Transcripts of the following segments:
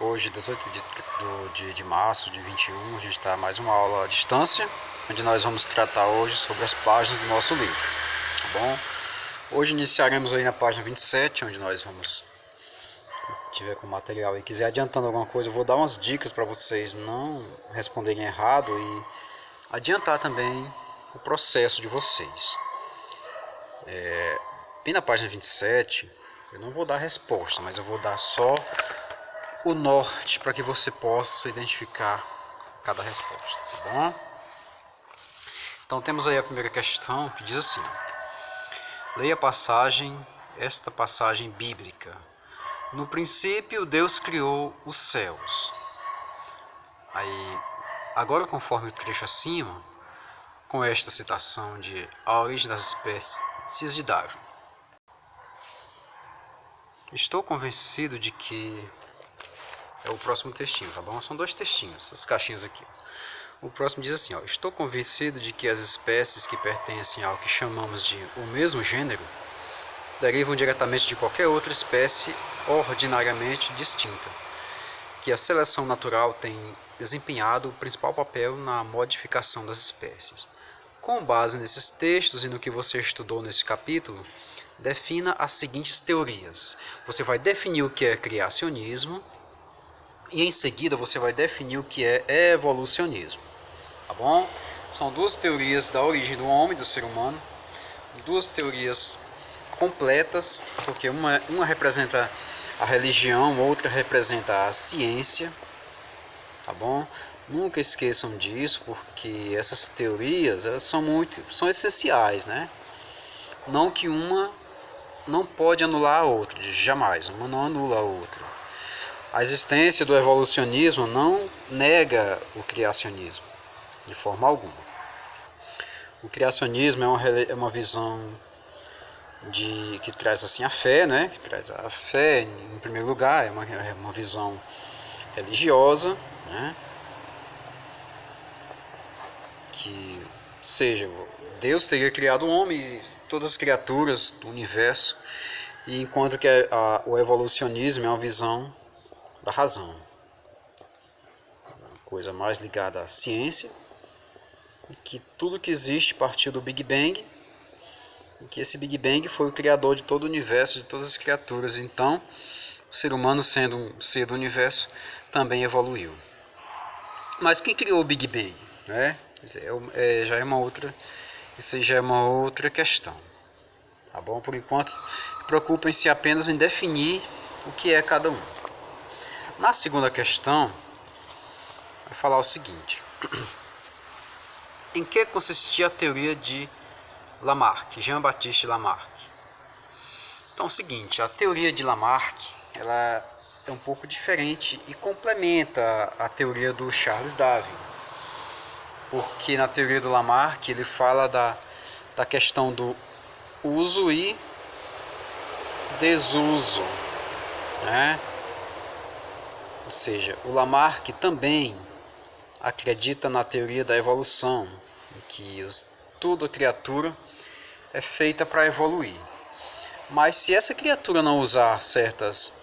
Hoje, 18 de março de 21, a gente está mais uma aula à distância, onde nós vamos tratar hoje sobre as páginas do nosso livro, tá bom? Hoje iniciaremos aí na página 27, onde nós vamos, se tiver com material e quiser adiantando alguma coisa, eu vou dar umas dicas para vocês não responderem errado e adiantar também o processo de vocês. Bem na página 27, eu não vou dar resposta, mas eu vou dar só o norte para que você possa identificar cada resposta, tá bom? Então temos aí a primeira questão que diz assim: leia a passagem, esta passagem bíblica. No princípio Deus criou os céus. Aí, agora conforme o trecho acima, com esta citação de A Origem das Espécies de Darwin. Estou convencido de que é o próximo textinho, tá bom? São dois textinhos, as caixinhas aqui. O próximo diz assim, ó: estou convencido de que as espécies que pertencem ao que chamamos de o mesmo gênero derivam diretamente de qualquer outra espécie ordinariamente distinta, que a seleção natural tem desempenhado o principal papel na modificação das espécies. Com base nesses textos e no que você estudou nesse capítulo, defina as seguintes teorias. Você vai definir o que é criacionismo e em seguida você vai definir o que é evolucionismo, tá bom? São duas teorias da origem do homem, do ser humano, duas teorias completas, porque uma representa a religião, outra representa a ciência, tá bom? Nunca esqueçam disso, porque essas teorias elas são essenciais, né? Não que uma não pode anular a outra, jamais, uma não anula a outra. A existência do evolucionismo não nega o criacionismo, de forma alguma. O criacionismo é uma visão que traz assim a fé, né? Que traz a fé em primeiro lugar, é uma visão religiosa, né? Que seja, Deus teria criado o homem e todas as criaturas do universo, e enquanto que o evolucionismo é uma visão da razão, uma coisa mais ligada à ciência, que tudo que existe partiu do Big Bang, e que esse Big Bang foi o criador de todo o universo, de todas as criaturas. Então, o ser humano, sendo um ser do universo, também evoluiu. Mas quem criou o Big Bang, né? Já é uma outra, isso já é uma outra questão, tá bom? Por enquanto, preocupem-se apenas em definir o que é cada um. Na segunda questão, vai falar o seguinte: em que consistia a teoria de Lamarck, Jean-Baptiste Lamarck? Então é o seguinte, a teoria de Lamarck, ela é um pouco diferente e complementa a teoria do Charles Darwin, porque na teoria do Lamarck ele fala da questão do uso e desuso, né? Ou seja, o Lamarck também acredita na teoria da evolução, em que toda criatura é feita para evoluir. Mas se essa criatura não usar certas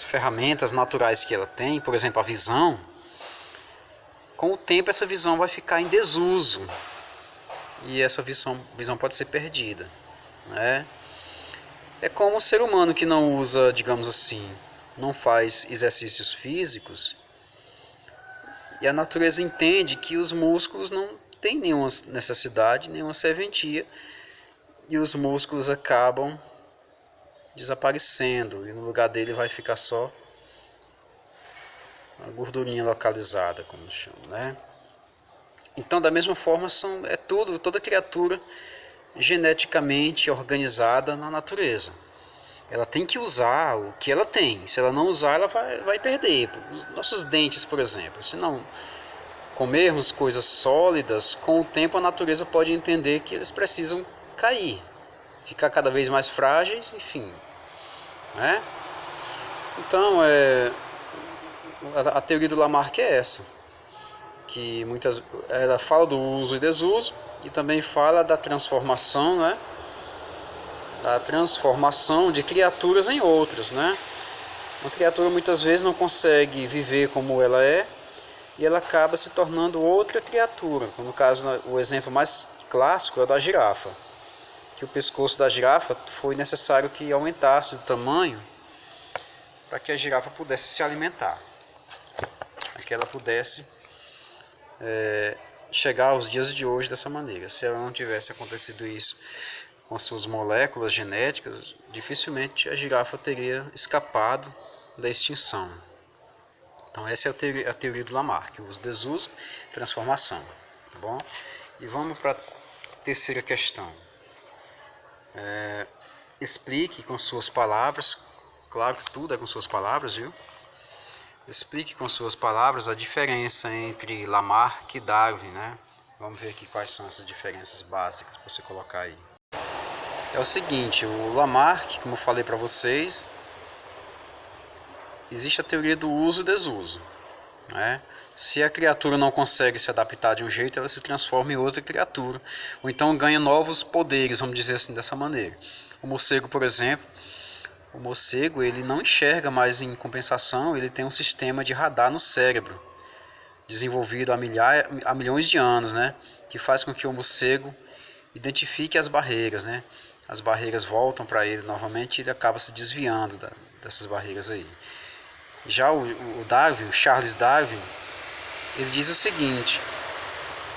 ferramentas naturais que ela tem, por exemplo, a visão, com o tempo essa visão vai ficar em desuso e essa visão pode ser perdida, né? É como o ser humano que não usa, digamos assim, não faz exercícios físicos, e a natureza entende que os músculos não têm nenhuma necessidade, nenhuma serventia, e os músculos acabam desaparecendo, e no lugar dele vai ficar só uma gordurinha localizada, como chamam, né? Então, da mesma forma, toda criatura geneticamente organizada na natureza. Ela tem que usar o que ela tem. Se ela não usar, ela vai perder. Os nossos dentes, por exemplo. Se não comermos coisas sólidas, com o tempo a natureza pode entender que eles precisam cair, ficar cada vez mais frágeis, enfim, né? Então, a teoria do Lamarck é essa, que ela fala do uso e desuso, e também fala da transformação, né? Da transformação de criaturas em outras, né? Uma criatura muitas vezes não consegue viver como ela é e ela acaba se tornando outra criatura. No caso, o exemplo mais clássico é o da girafa, que o pescoço da girafa foi necessário que aumentasse de tamanho para que a girafa pudesse se alimentar, para que ela pudesse chegar aos dias de hoje dessa maneira. Se ela não tivesse acontecido isso com suas moléculas genéticas, dificilmente a girafa teria escapado da extinção. Então essa é a teoria do Lamarck, uso, desuso, transformação, tá bom? E vamos para a terceira questão. Explique com suas palavras, claro que tudo é com suas palavras, viu? Explique com suas palavras a diferença entre Lamarck e Darwin, né? Vamos ver aqui quais são essas diferenças básicas para você colocar aí. É o seguinte, o Lamarck, como eu falei para vocês, existe a teoria do uso e desuso, né? Se a criatura não consegue se adaptar de um jeito, ela se transforma em outra criatura, ou então ganha novos poderes, vamos dizer assim, dessa maneira. O morcego, por exemplo, o morcego ele não enxerga, mas em compensação ele tem um sistema de radar no cérebro, desenvolvido há milhões de anos, né? Que faz com que o morcego identifique as barreiras, né? As barreiras voltam para ele novamente e ele acaba se desviando dessas barreiras aí. Já o Darwin, o Charles Darwin, ele diz o seguinte,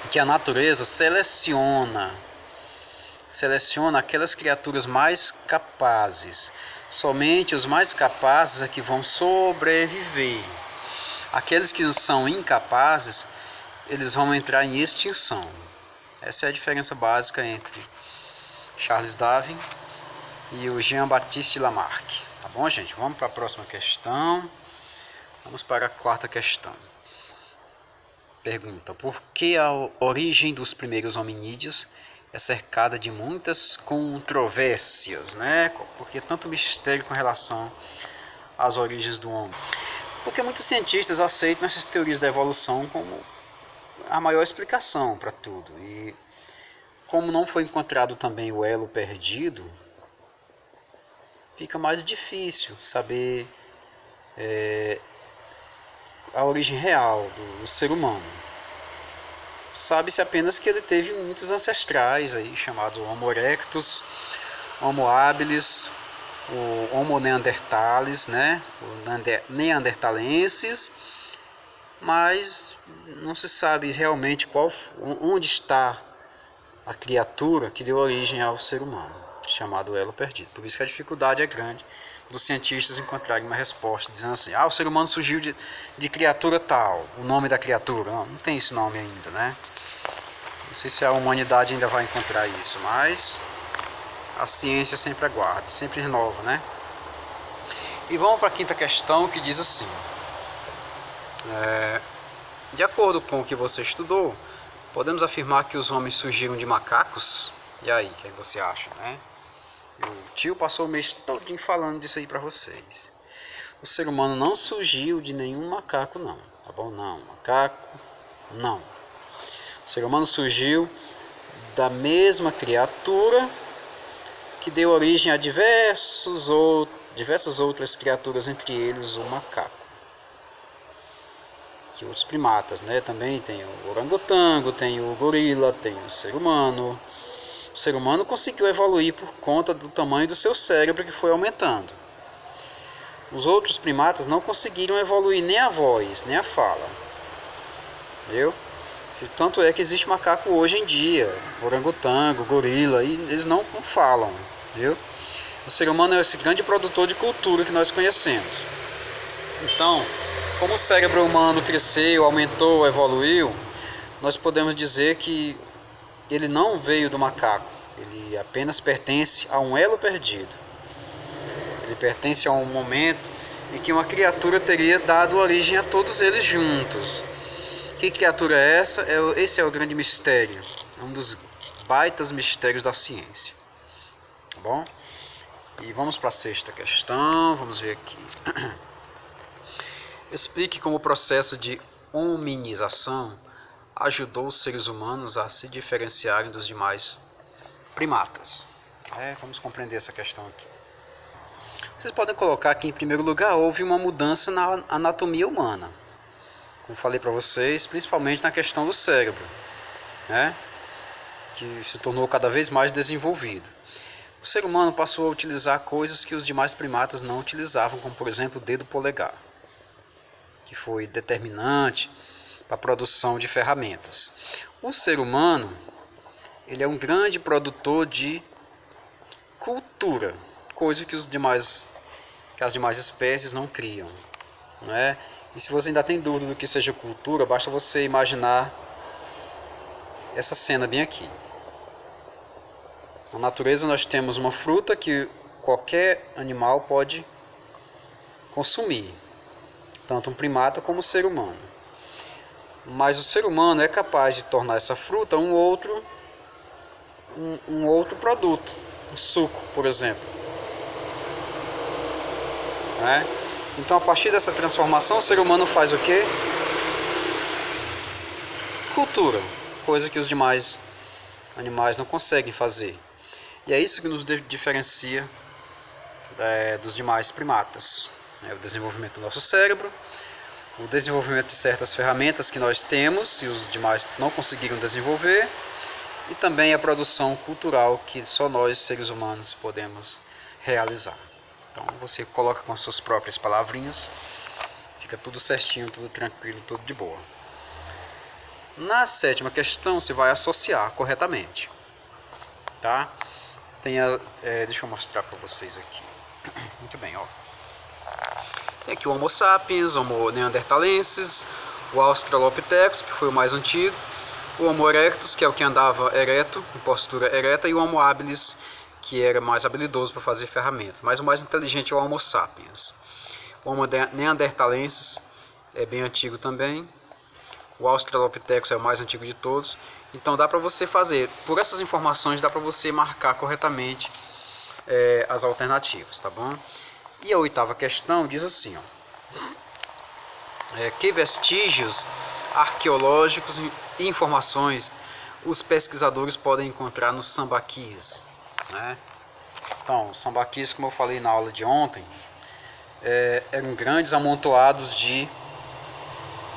que a natureza seleciona aquelas criaturas mais capazes. Somente os mais capazes é que vão sobreviver. Aqueles que são incapazes, eles vão entrar em extinção. Essa é a diferença básica entre Charles Darwin e o Jean-Baptiste Lamarck. Tá bom, gente? Vamos para a próxima questão. Vamos para a quarta questão. Pergunta: por que a origem dos primeiros hominídeos é cercada de muitas controvérsias, né? Por que tanto mistério com relação às origens do homem? Porque muitos cientistas aceitam essas teorias da evolução como a maior explicação para tudo. E como não foi encontrado também o elo perdido, fica mais difícil saber a origem real do ser humano. Sabe-se apenas que ele teve muitos ancestrais aí, chamados Homo erectus, Homo habilis, o Homo neanderthalis, né? O neandertalenses, mas não se sabe realmente onde está a criatura que deu origem ao ser humano, chamado elo perdido. Por isso que a dificuldade é grande dos cientistas encontrarem uma resposta, dizendo assim, o ser humano surgiu de criatura tal, o nome da criatura. Não tem esse nome ainda, né? Não sei se a humanidade ainda vai encontrar isso, mas a ciência sempre aguarda, sempre renova, né? E vamos para a quinta questão, que diz assim, de acordo com o que você estudou, podemos afirmar que os homens surgiram de macacos? E aí, o que você acha, né? O tio passou o mês todinho falando disso aí para vocês. O ser humano não surgiu de nenhum macaco, não. Tá bom? Não. Macaco, não. O ser humano surgiu da mesma criatura que deu origem a diversas outras criaturas, entre eles o macaco. E outros primatas, né? Também tem o orangotango, tem o gorila, tem o ser humano. O ser humano conseguiu evoluir por conta do tamanho do seu cérebro que foi aumentando. Os outros primatas não conseguiram evoluir nem a voz, nem a fala. Viu? Tanto é que existe macaco hoje em dia, orangotango, gorila, e eles não falam. Viu? O ser humano é esse grande produtor de cultura que nós conhecemos. Então, como o cérebro humano cresceu, aumentou, evoluiu, nós podemos dizer que ele não veio do macaco, ele apenas pertence a um elo perdido. Ele pertence a um momento em que uma criatura teria dado origem a todos eles juntos. Que criatura é essa? Esse é o grande mistério, um dos baitas mistérios da ciência. Tá bom? E vamos para a sexta questão, vamos ver aqui. Explique como o processo de hominização ajudou os seres humanos a se diferenciarem dos demais primatas. Vamos compreender essa questão aqui. Vocês podem colocar que, em primeiro lugar, houve uma mudança na anatomia humana. Como falei para vocês, principalmente na questão do cérebro, né? Que se tornou cada vez mais desenvolvido. O ser humano passou a utilizar coisas que os demais primatas não utilizavam, como, por exemplo, o dedo polegar, que foi determinante para a produção de ferramentas. O ser humano, ele é um grande produtor de cultura, coisa que as demais espécies não criam, né? E se você ainda tem dúvida do que seja cultura, basta você imaginar essa cena bem aqui. Na natureza nós temos uma fruta que qualquer animal pode consumir, tanto um primata como um ser humano. Mas o ser humano é capaz de tornar essa fruta um outro produto, um suco, por exemplo, né? Então, a partir dessa transformação, o ser humano faz o quê? Cultura, coisa que os demais animais não conseguem fazer. E é isso que nos diferencia dos demais primatas, né? O desenvolvimento do nosso cérebro, o desenvolvimento de certas ferramentas que nós temos e os demais não conseguiram desenvolver, e também a produção cultural que só nós, seres humanos, podemos realizar. Então você coloca com as suas próprias palavrinhas, fica tudo certinho, tudo tranquilo, tudo de boa. Na sétima questão você vai associar corretamente, tá? Deixa eu mostrar para vocês aqui. Muito bem, ó. Tem aqui o Homo sapiens, Homo neanderthalensis, o Australopithecus, que foi o mais antigo, o Homo erectus, que é o que andava ereto, em postura ereta, e o Homo habilis, que era mais habilidoso para fazer ferramentas. Mas o mais inteligente é o Homo sapiens. O Homo neanderthalensis é bem antigo também. O Australopithecus é o mais antigo de todos. Então dá para você fazer, por essas informações, dá para você marcar corretamente as alternativas, tá bom? E a oitava questão diz assim, ó. Que vestígios arqueológicos e informações os pesquisadores podem encontrar nos sambaquis, né? Então, os sambaquis, como eu falei na aula de ontem, eram grandes amontoados de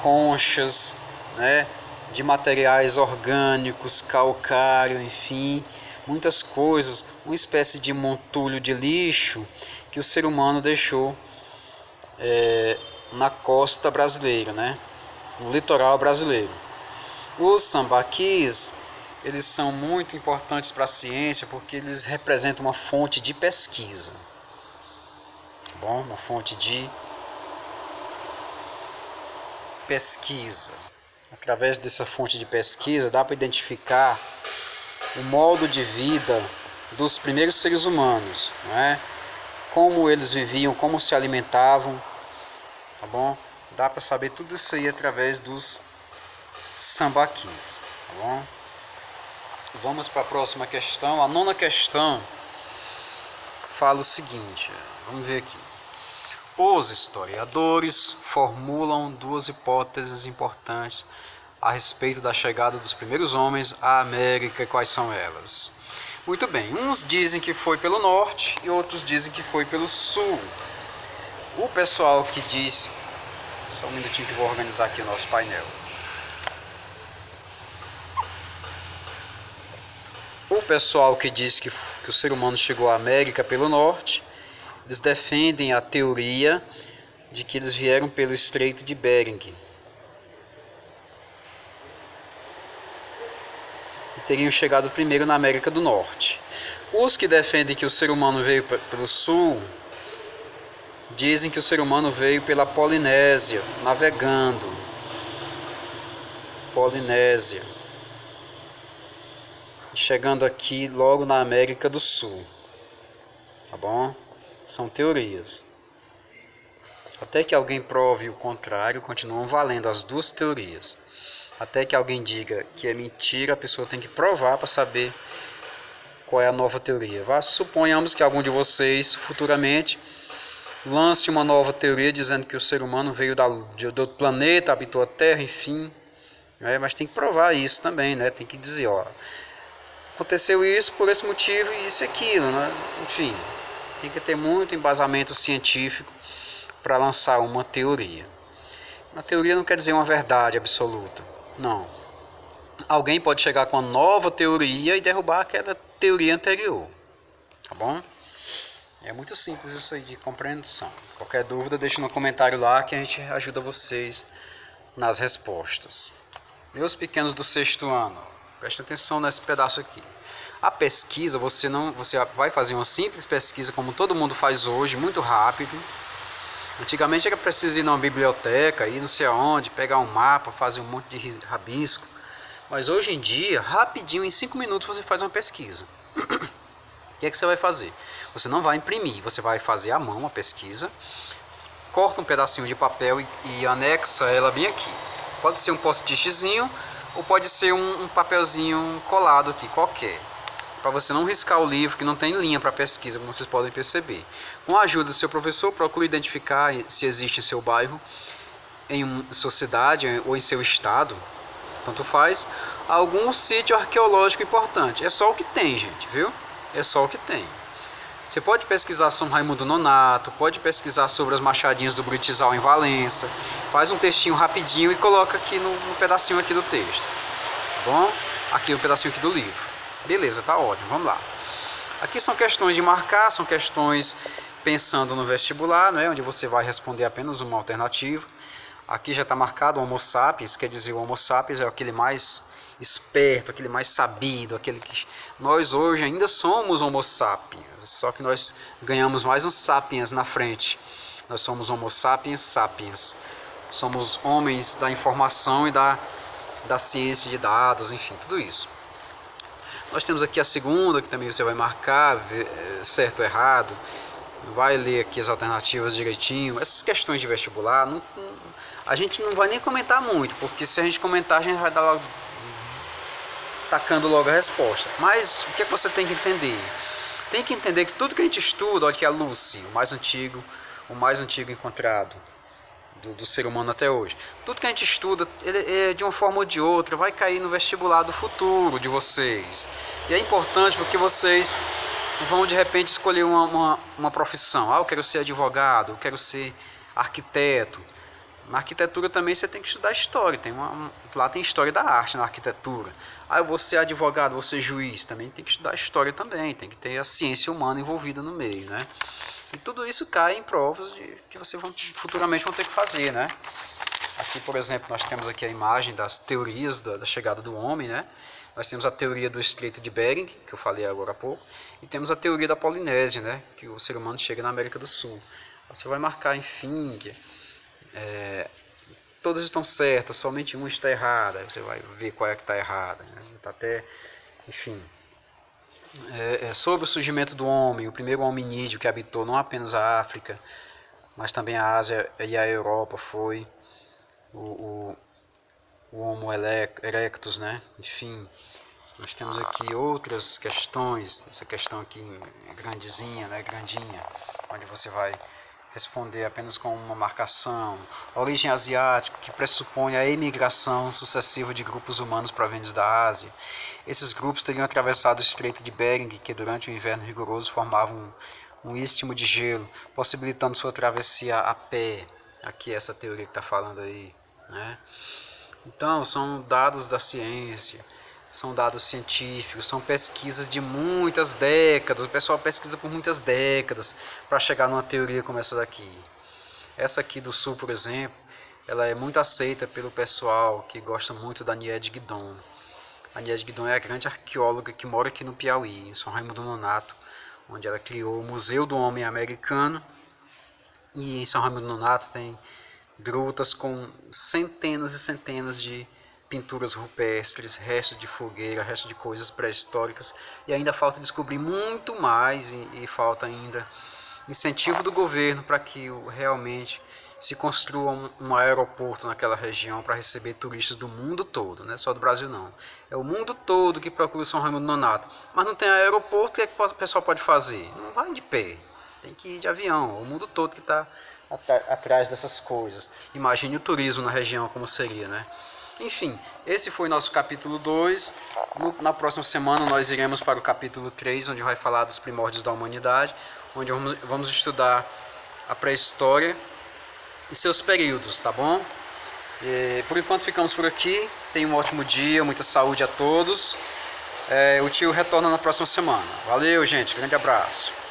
conchas, né, de materiais orgânicos, calcário, enfim, muitas coisas, uma espécie de montulho de lixo que o ser humano deixou na costa brasileira, né, no litoral brasileiro. Os sambaquis, eles são muito importantes para a ciência porque eles representam uma fonte de pesquisa, tá bom? Uma fonte de pesquisa. Através dessa fonte de pesquisa dá para identificar o modo de vida dos primeiros seres humanos, né? Como eles viviam, como se alimentavam, tá bom? Dá para saber tudo isso aí através dos sambaquis, tá bom? Vamos para a próxima questão. A nona questão fala o seguinte, vamos ver aqui. Os historiadores formulam duas hipóteses importantes a respeito da chegada dos primeiros homens à América. Quais são elas? Muito bem, uns dizem que foi pelo norte e outros dizem que foi pelo sul. O pessoal que diz... Só um minutinho que eu vou organizar aqui o nosso painel. O pessoal que diz que o ser humano chegou à América pelo norte, eles defendem a teoria de que eles vieram pelo Estreito de Bering e teriam chegado primeiro na América do Norte. Os que defendem que o ser humano veio pelo sul dizem que o ser humano veio pela Polinésia, navegando. Polinésia. Chegando aqui logo na América do Sul. Tá bom? São teorias. Até que alguém prove o contrário, continuam valendo as duas teorias. Até que alguém diga que é mentira, a pessoa tem que provar para saber qual é a nova teoria. Suponhamos que algum de vocês, futuramente, lance uma nova teoria dizendo que o ser humano veio de outro planeta, habitou a Terra, enfim. Mas tem que provar isso também, né? Tem que dizer, ó, aconteceu isso por esse motivo e isso e aquilo, né? Enfim. Tem que ter muito embasamento científico para lançar uma teoria. Uma teoria não quer dizer uma verdade absoluta. Não. Alguém pode chegar com uma nova teoria e derrubar aquela teoria anterior. Tá bom? É muito simples isso aí de compreensão. Qualquer dúvida, deixa no comentário lá que a gente ajuda vocês nas respostas. Meus pequenos do 6º ano, preste atenção nesse pedaço aqui. A pesquisa, você vai fazer uma simples pesquisa como todo mundo faz hoje, muito rápido. Antigamente era preciso ir numa biblioteca, ir não sei aonde, pegar um mapa, fazer um monte de rabisco. Mas hoje em dia, rapidinho, em 5 minutos você faz uma pesquisa. O que é que você vai fazer? Você não vai imprimir, você vai fazer à mão a pesquisa, corta um pedacinho de papel e anexa ela bem aqui. Pode ser um post-itzinho ou pode ser um papelzinho colado aqui, qualquer. Para você não riscar o livro, que não tem linha para pesquisa, como vocês podem perceber. Com a ajuda do seu professor, procure identificar se existe em seu bairro, em sua cidade ou em seu estado, tanto faz, algum sítio arqueológico importante. É só o que tem, gente, viu? É só o que tem. Você pode pesquisar sobre Raimundo Nonato, pode pesquisar sobre as machadinhas do Buritizal em Valença, faz um textinho rapidinho e coloca aqui no pedacinho aqui do texto. Tá bom? Aqui um pedacinho aqui do livro. Beleza, tá ótimo, vamos lá. Aqui são questões de marcar, são questões pensando no vestibular, né, onde você vai responder apenas uma alternativa. Aqui já está marcado o Homo sapiens, quer dizer, o Homo sapiens é aquele mais esperto, aquele mais sabido, aquele que nós hoje ainda somos Homo sapiens, só que nós ganhamos mais um sapiens na frente. Nós somos Homo sapiens sapiens, somos homens da informação e da ciência de dados, enfim, tudo isso. Nós temos aqui a segunda, que também você vai marcar, certo ou errado, vai ler aqui as alternativas direitinho. Essas questões de vestibular, a gente não vai nem comentar muito, porque se a gente comentar, a gente vai dar logo, tacando logo a resposta. Mas o que é que você tem que entender? Tem que entender que tudo que a gente estuda, olha aqui a Lucy, o mais antigo encontrado do ser humano até hoje. Tudo que a gente estuda, de uma forma ou de outra, vai cair no vestibular do futuro de vocês. E é importante porque vocês vão de repente escolher uma profissão. Eu quero ser advogado, eu quero ser arquiteto. Na arquitetura também você tem que estudar história. Lá tem história da arte na arquitetura. Eu vou ser advogado, vou ser juiz. Também tem que estudar história também. Tem que ter a ciência humana envolvida no meio, né? E tudo isso cai em provas que vocês futuramente vão ter que fazer, né? Aqui, por exemplo, nós temos aqui a imagem das teorias da chegada do homem, né? Nós temos a teoria do Estreito de Bering, que eu falei agora há pouco, e temos a teoria da Polinésia, né? Que o ser humano chega na América do Sul. Você vai marcar, enfim, que todas estão certas, somente uma está errada. Aí você vai ver qual é que está errada, né? Tá até, enfim. Sobre o surgimento do homem, o primeiro hominídeo que habitou não apenas a África, mas também a Ásia e a Europa foi o Homo erectus, né? Enfim, nós temos aqui outras questões, essa questão aqui grandezinha, né? Grandinha, onde você vai responder apenas com uma marcação. Origem asiática, que pressupõe a emigração sucessiva de grupos humanos provenientes da Ásia. Esses grupos teriam atravessado o Estreito de Bering, que durante o inverno rigoroso formavam um istmo de gelo, possibilitando sua travessia a pé. Aqui é essa teoria que está falando aí, né? Então, são dados da ciência, são dados científicos, são pesquisas de muitas décadas. O pessoal pesquisa por muitas décadas para chegar numa teoria como essa daqui. Essa aqui do Sul, por exemplo, ela é muito aceita pelo pessoal que gosta muito da Niede Guidon. A Niede Guidon é a grande arqueóloga que mora aqui no Piauí, em São Raimundo Nonato, onde ela criou o Museu do Homem Americano. E em São Raimundo Nonato tem grutas com centenas e centenas de pinturas rupestres, restos de fogueira, restos de coisas pré-históricas, e ainda falta descobrir muito mais e falta ainda incentivo do governo para que realmente se construa um aeroporto naquela região para receber turistas do mundo todo, não é só do Brasil não. É o mundo todo que procura São Raimundo Nonato, mas não tem aeroporto, o que é que o pessoal pode fazer? Não vai de pé, tem que ir de avião, o mundo todo que está atrás dessas coisas. Imagine o turismo na região como seria, né? Enfim, esse foi nosso capítulo 2. Na próxima semana nós iremos para o capítulo 3, onde vai falar dos primórdios da humanidade. onde vamos estudar a pré-história e seus períodos, tá bom? Por enquanto ficamos por aqui. Tenham um ótimo dia, muita saúde a todos. O tio retorna na próxima semana. Valeu, gente, grande abraço.